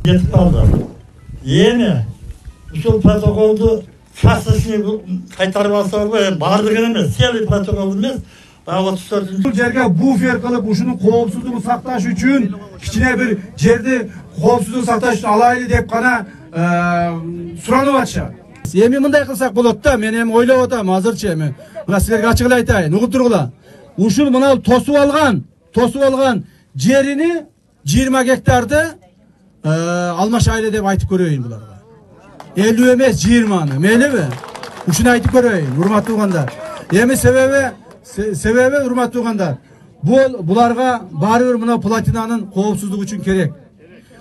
Yetip aldı. Yeni. Usul protokoldu kasasını kaytarıp alsa olur. Bardığın emez. Siyali protokoldu emez. Daha 34. Bu yerge bufer kılıp uşunun kovsuzluğunu saktaş üçün kichine bir жерди kovsuzluğunu saktaş üçün alaylı dep kana suranып atышат. Эми мындай кылсак болот да, мен эми ойлоп атам азырчы эми. Мына силерге ачык эле айтайын, угуп тургула. Ушул мына тосуп алган жерини 20 гектарды алмашайлы деп айтып көрөйүн буларга. 50 эмес 20-ны, мейлиби? Ушуну айтып көрөйүн, урматтуу угандар. Эми себеби урматтуу угандар. Буларга баары бир мына платинанын коопсуздугу үчүн керек.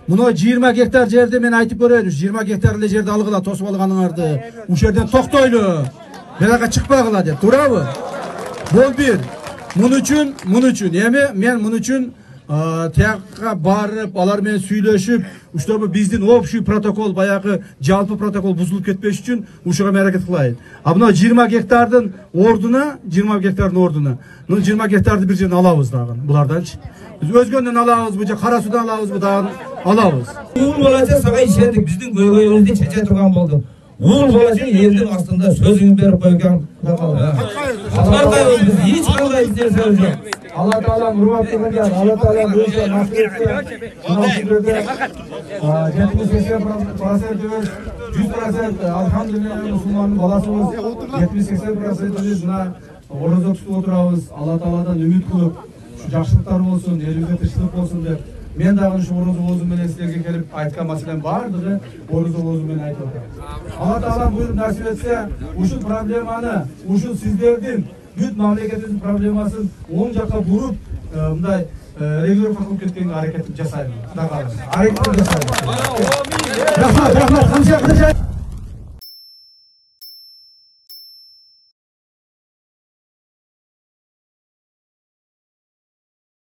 Мына 20 гектар жерди мен айтып көрөйүн. 20 гектар эле жерди алгыла, тосуп алганыңарды. Ушул жерден токтойлу. Берага чыкпагыла деп, туурабы? Бул бир. Мун үчүн эми мен мун үчүн тияққа барып, алар менен сүйлөшүп, уштобу биздин общий протокол, баягы жалпы протокол бузулуп кетпеш үчүн ушуга мен аракет кылайын. А мына 20 гектардын ордуна, 20 гектарды бир жерден алабыз дагы буларданчы. Биз өзгөндөн алабызбы, же кара судан алабызбы дагы алабыз. Уул болачу сага ишендик, биздин көйгөйүбүздү чече турган болду. Уул болачу элдин астында сөзүн берип койгон. Кандай биз эч кандай нерсе жок. Allah Teala hürmetli geldi. Allah Teala bu işe nasip etse. 100% elhamdülillah Müslümanın balasımız 70-80% buna oruza tutup oturabız. Allah Teala'dan ümit kılıp şu жақсылықтар болсын, елімізде тіршілік болсын деп. Мен дагы şu oruza oğuzum менен силерге келип айткан маселем бардыгы oruza oğuzum менен айтып атам. Allah Teala buyurup nasip etse, ушул проблеманы, ушул сиздердин бүт мамлекетибиздин проблемасын оң жакка буруп, мындай регулировка кылып кеткенге аракет жасайбыз. Аракет жасайбыз. Рахмат, рахмат.